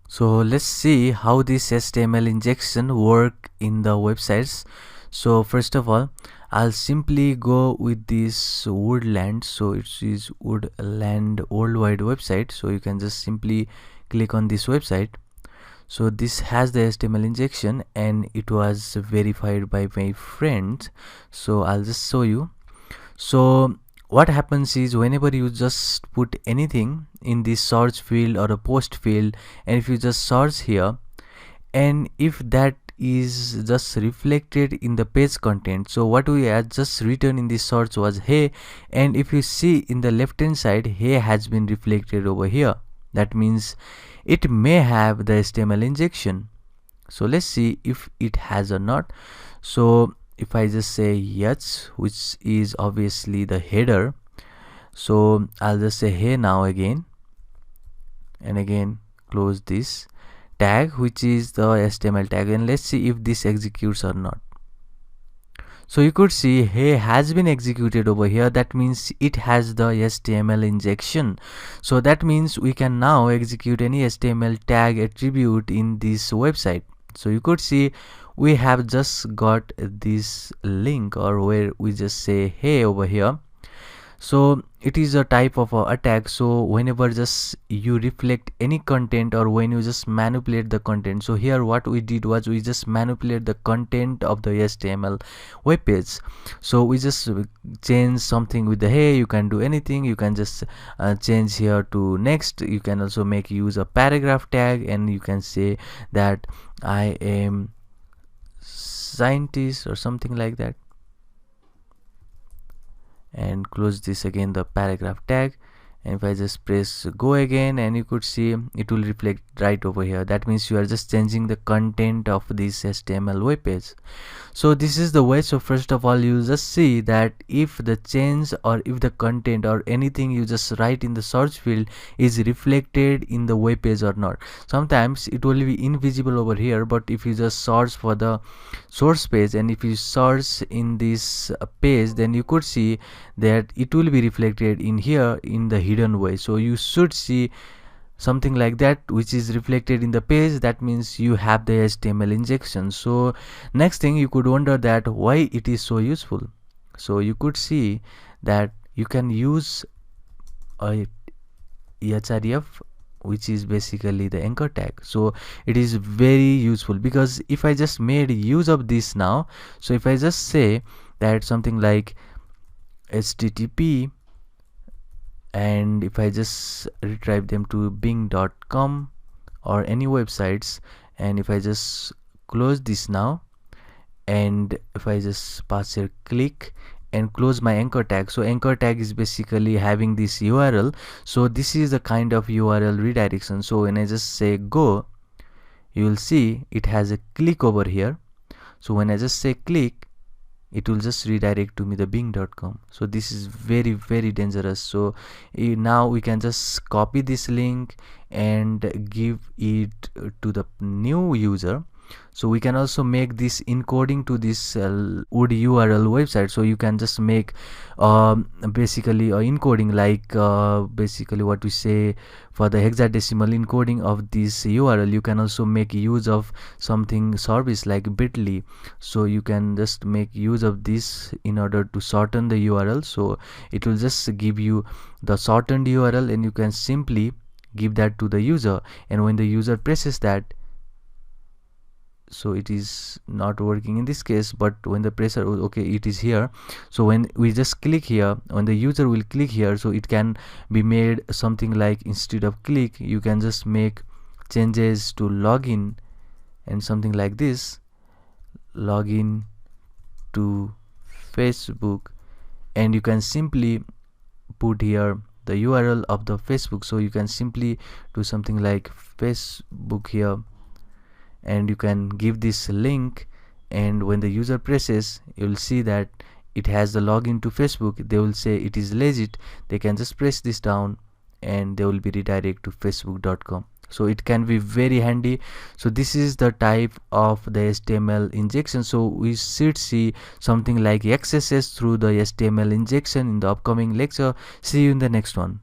So let's see how this HTML injection work in the websites. So first of all, I'll simply go with this Woodland. So it is Woodland Worldwide website. So you can just simply click on this website. So this has the HTML injection and it was verified by my friends. So I'll just show you. So what happens is whenever you just put anything in this search field or a post field, and if you just search here, and if that is just reflected in the page content, so what we had just written in this search was hey, and if you see in the left hand side, hey has been reflected over here. That means it may have the HTML injection. So let's see if it has or not. So if I just say yes, which is obviously the header, so I'll just say hey now again, and again close this tag, which is the HTML tag, and let's see if this executes or not. So you could see hey has been executed over here. That means it has the HTML injection. So that means we can now execute any HTML tag attribute in this website. So you could see we have just got this link, or where we just say hey over here. So it is a type of attack. So whenever just you reflect any content, or when you just manipulate the content, so here what we did was we just manipulate the content of the HTML web page. So we just change something with the hey, you can do anything, you can just change here to next. You can also make use a paragraph tag, and you can say that I am scientist or something like that, and close this again, the paragraph tag. And if I just press go again, and you could see it will reflect right over here. That means you are just changing the content of this HTML web page. So this is the way. So first of all, you just see that if the change, or if the content or anything you just write in the search field is reflected in the web page or not. Sometimes it will be invisible over here, but if you just search for the source page, and if you search in this page, then you could see that it will be reflected in here in the hidden way. So you should see something like that which is reflected in the page. That means you have the HTML injection. So next thing, you could wonder that why it is so useful. So you could see that you can use a href, which is basically the anchor tag. So it is very useful, because if I just made use of this now, so if I just say that something like http, and if I just retrieve them to bing.com or any websites, and if I just close this now, and if I just pass here click and close my anchor tag. So anchor tag is basically having this URL. So this is the kind of URL redirection. So when I just say go, you will see it has a click over here. So when I just say click, it will just redirect to me the bing.com. So this is very, very dangerous. So now we can just copy this link and give it to the new user. So we can also make this encoding to this wood URL website. So you can just make basically a encoding, like basically what we say for the hexadecimal encoding of this URL. You can also make use of something service like Bitly. So you can just make use of this in order to shorten the URL. So it will just give you the shortened URL, and you can simply give that to the user, and when the user presses that, so it is not working in this case, but when the pressure, okay, it is here. So when we just click here, when the user will click here, so it can be made something like, instead of click, you can just make changes to login, and something like this, login to Facebook, and you can simply put here the URL of the Facebook. So you can simply do something like Facebook here, and you can give this link, and when the user presses, you will see that it has the login to Facebook. They will say it is legit. They can just press this down, and they will be redirected to facebook.com. So it can be very handy. So this is the type of the HTML injection. So we should see something like XSS through the HTML injection in the upcoming lecture. See you in the next one.